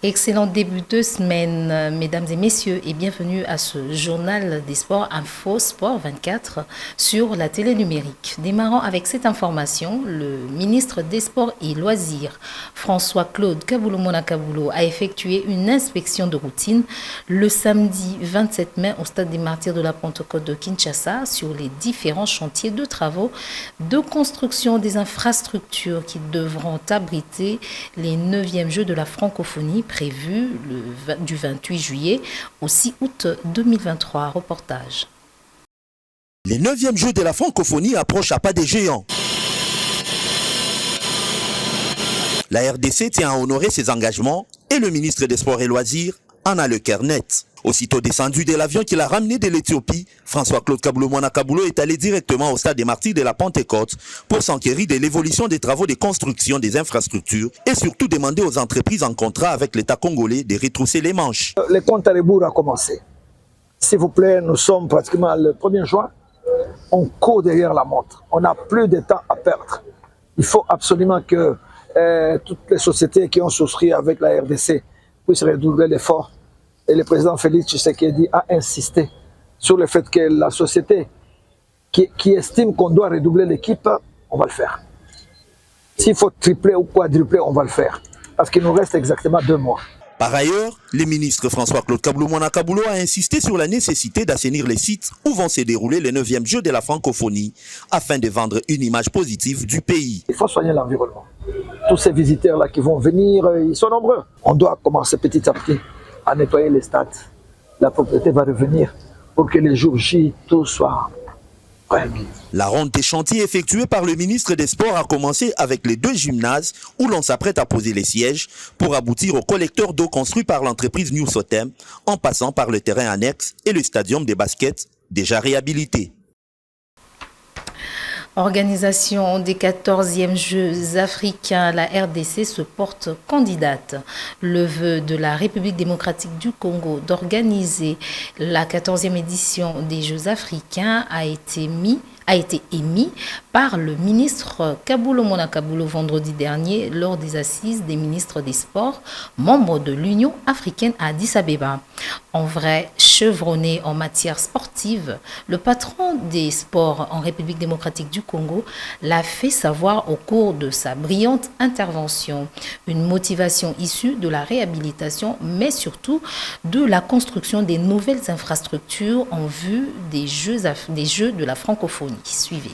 Excellent début de semaine, mesdames et messieurs, et bienvenue à ce journal des sports Info Sport 24 sur la télé numérique. Démarrant avec cette information, le ministre des Sports et Loisirs, François-Claude Kaboulo-Mona Kaboulo, a effectué une inspection de routine le samedi 27 mai au stade des Martyrs de la Pentecôte de Kinshasa sur les différents chantiers de travaux de construction des infrastructures qui devront abriter les 9e Jeux de la francophonie prévu du 28 juillet au 6 août 2023. Reportage. Les 9e Jeux de la francophonie approchent à pas des géants. La RDC tient à honorer ses engagements et le ministre des Sports et Loisirs en a le cœur net. Aussitôt descendu de l'avion qu'il a ramené de l'Éthiopie, François-Claude Kaboulo-Mona Kaboulo est allé directement au stade des Martyrs de la Pentecôte pour s'enquérir de l'évolution des travaux de construction des infrastructures et surtout demander aux entreprises en contrat avec l'État congolais de retrousser les manches. Le compte à rebours a commencé. S'il vous plaît, nous sommes pratiquement le 1er juin. On court derrière la montre. On n'a plus de temps à perdre. Il faut absolument que toutes les sociétés qui ont souscrit avec la RDC puissent redoubler l'effort. Et le président Félix Tshisekedi a insisté sur le fait que la société qui estime qu'on doit redoubler l'équipe, on va le faire. S'il faut tripler ou quadrupler, on va le faire. Parce qu'il nous reste exactement 2 mois. Par ailleurs, le ministre François-Claude Kaboulo-Mona Kaboulo a insisté sur la nécessité d'assainir les sites où vont se dérouler les 9e Jeux de la francophonie afin de vendre une image positive du pays. Il faut soigner l'environnement. Tous ces visiteurs-là qui vont venir, ils sont nombreux. On doit commencer petit à petit à nettoyer les stades. La propriété va revenir pour que les jours J, tout soit prêt. La ronde des chantiers effectuée par le ministre des Sports a commencé avec les 2 gymnases où l'on s'apprête à poser les sièges pour aboutir au collecteur d'eau construit par l'entreprise New Sotem en passant par le terrain annexe et le stadium de basket déjà réhabilité. Organisation des 14e Jeux africains, la RDC se porte candidate. Le vœu de la République démocratique du Congo d'organiser la 14e édition des Jeux africains a été émis par le ministre Kaboulo-Mona Kaboulo vendredi dernier lors des assises des ministres des Sports, membres de l'Union africaine à Addis Abeba. En vrai chevronné en matière sportive, le patron des sports en République démocratique du Congo l'a fait savoir au cours de sa brillante intervention. Une motivation issue de la réhabilitation, mais surtout de la construction des nouvelles infrastructures en vue des Jeux de la francophonie. Suivez.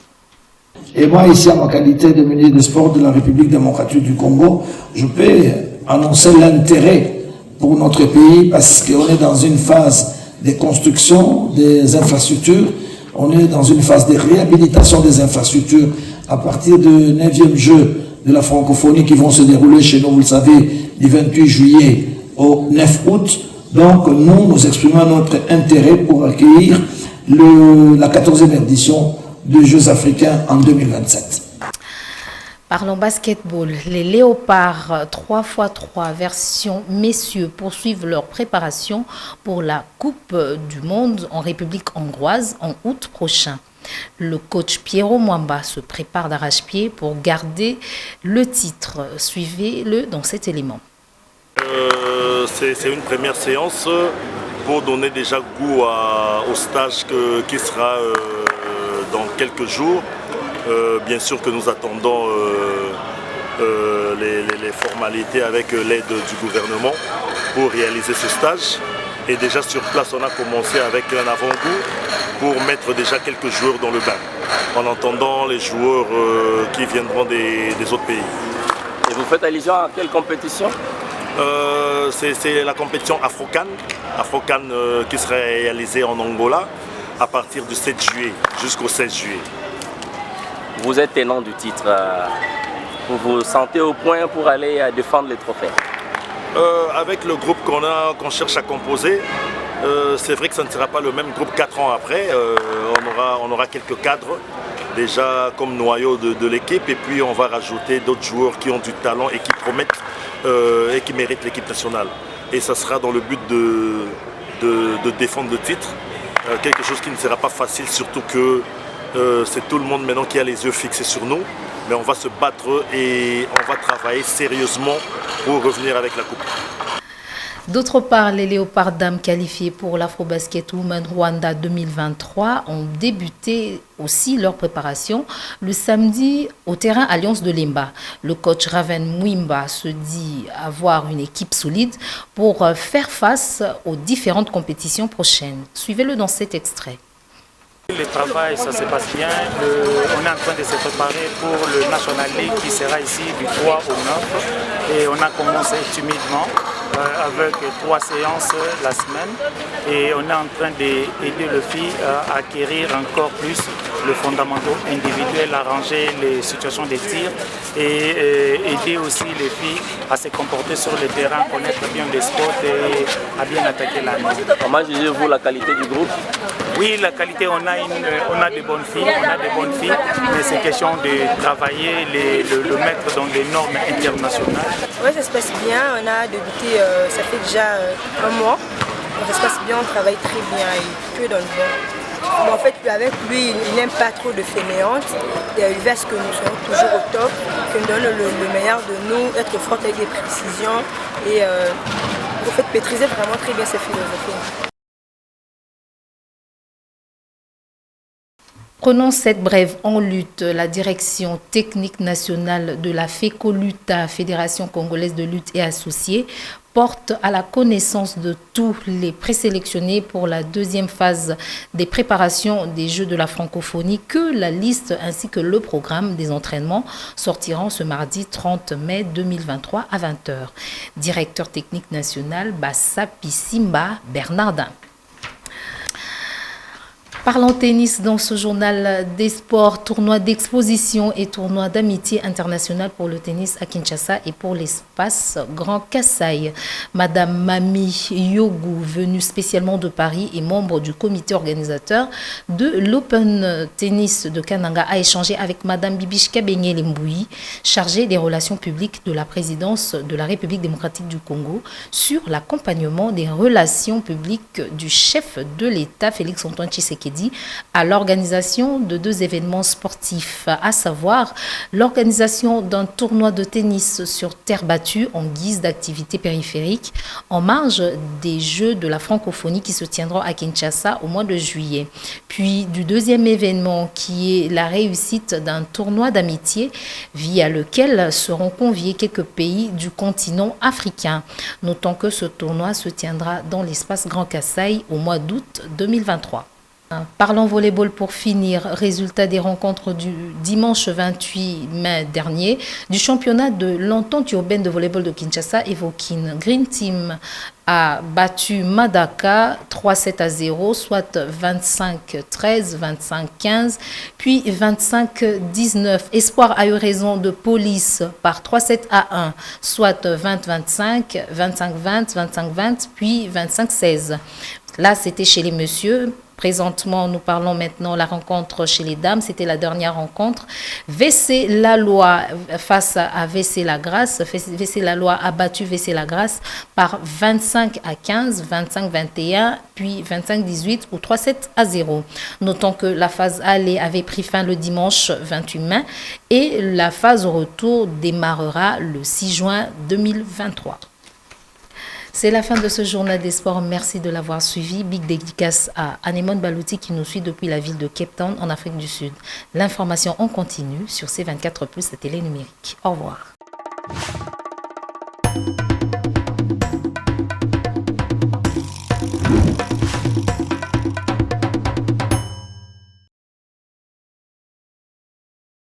Et moi, ici, en ma qualité de ministre des Sports de la République démocratique du Congo, je peux annoncer l'intérêt pour notre pays parce qu'on est dans une phase de construction des infrastructures, on est dans une phase de réhabilitation des infrastructures à partir du 9e Jeux de la francophonie qui vont se dérouler chez nous, vous le savez, du 28 juillet au 9 août. Donc, nous exprimons notre intérêt pour accueillir la 14e édition des Jeux africains en 2027. Parlons basketball. Les Léopards 3x3 version messieurs poursuivent leur préparation pour la Coupe du Monde en République hongroise en août prochain. Le coach Pierrot Mwamba se prépare d'arrache-pied pour garder le titre. Suivez-le dans cet élément. C'est une première séance pour donner déjà goût au stage qui sera dans quelques jours. Bien sûr que nous attendons les formalités avec l'aide du gouvernement pour réaliser ce stage. Et déjà sur place, on a commencé avec un avant-goût pour mettre déjà quelques joueurs dans le bain, en attendant les joueurs qui viendront des autres pays. Et vous faites allusion à quelle compétition? C'est la compétition Afrocan qui sera réalisée en Angola à partir du 7 juillet jusqu'au 16 juillet. Vous êtes tenant du titre. Vous vous sentez au point pour aller défendre les trophées? Avec le groupe qu'on cherche à composer, c'est vrai que ça ne sera pas le même groupe 4 ans après. On aura quelques cadres déjà comme noyau de l'équipe et puis on va rajouter d'autres joueurs qui ont du talent et qui promettent et qui méritent l'équipe nationale. Et ça sera dans le but de défendre le titre. Quelque chose qui ne sera pas facile, surtout que c'est tout le monde maintenant qui a les yeux fixés sur nous. Mais on va se battre et on va travailler sérieusement pour revenir avec la coupe. D'autre part, les léopards dames qualifiés pour l'Afro-Basket Women Rwanda 2023 ont débuté aussi leur préparation le samedi au terrain Alliance de Lemba. Le coach Raven Mwimba se dit avoir une équipe solide pour faire face aux différentes compétitions prochaines. Suivez-le dans cet extrait. Le travail, ça se passe bien. On est en train de se préparer pour le National League qui sera ici du 3 au 9. Et on a commencé timidement avec 3 séances la semaine. Et on est en train d'aider les filles à acquérir encore plus le fondamentaux individuel, arranger les situations de tir et aider aussi les filles à se comporter sur le terrain, connaître bien les sports et à bien attaquer la main. Comment jugez-vous la qualité du groupe? Oui, la qualité, on a de bonnes filles, mais c'est question de travailler, le mettre dans des normes internationales. Oui, ça se passe bien, on a débuté, ça fait déjà un mois, donc ça se passe bien, on travaille très bien, il est que dans le bon. Mais en fait, avec lui, il n'aime pas trop de fainéantes, et il veut à ce que nous soyons toujours au top, que nous donne le meilleur de nous, être fort avec des précisions et en fait, maîtriser vraiment très bien ses philosophies. Prenons cette brève en lutte. La direction technique nationale de la FECOLUTA, Fédération congolaise de lutte et associés, porte à la connaissance de tous les présélectionnés pour la deuxième phase des préparations des Jeux de la francophonie que la liste ainsi que le programme des entraînements sortiront ce mardi 30 mai 2023 à 20h. Directeur technique national, Bassa Pissimba Bernardin. Parlons tennis dans ce journal des sports, tournoi d'exposition et tournoi d'amitié international pour le tennis à Kinshasa et pour l'espace Grand Kasaï. Madame Mami Yogou, venue spécialement de Paris et membre du comité organisateur de l'Open Tennis de Kananga, a échangé avec Madame Bibiche Kabenye Lemboui, chargée des relations publiques de la présidence de la République démocratique du Congo, sur l'accompagnement des relations publiques du chef de l'État, Félix-Antoine Tshisekedi, à l'organisation de 2 événements sportifs, à savoir l'organisation d'un tournoi de tennis sur terre battue en guise d'activité périphérique en marge des Jeux de la francophonie qui se tiendront à Kinshasa au mois de juillet. Puis du 2e événement qui est la réussite d'un tournoi d'amitié via lequel seront conviés quelques pays du continent africain. Notons que ce tournoi se tiendra dans l'espace Grand Kasaï au mois d'août 2023. Parlons volleyball pour finir. Résultat des rencontres du dimanche 28 mai dernier du championnat de l'entente urbaine de volleyball de Kinshasa, Evokin. Green Team a battu Madaka 3-7-0, soit 25-13, 25-15, puis 25-19. Espoir a eu raison de Police par 3-7-1, soit 20-25, 25-20, 25-20, puis 25-16. Là, c'était chez les messieurs. Présentement, nous parlons maintenant de la rencontre chez les dames. C'était la dernière rencontre. VC Laloy face à VC Lagrasse. VC Laloy a battu VC Lagrasse par 25-15, 25-21, puis 25-18 ou 3-7-0. Notons que la phase aller avait pris fin le dimanche 28 mai et la phase retour démarrera le 6 juin 2023. C'est la fin de ce journal des sports. Merci de l'avoir suivi. Big dédicace à Anémone Balouti qui nous suit depuis la ville de Cape Town en Afrique du Sud. L'information en continu sur C24+, la télé numérique. Au revoir.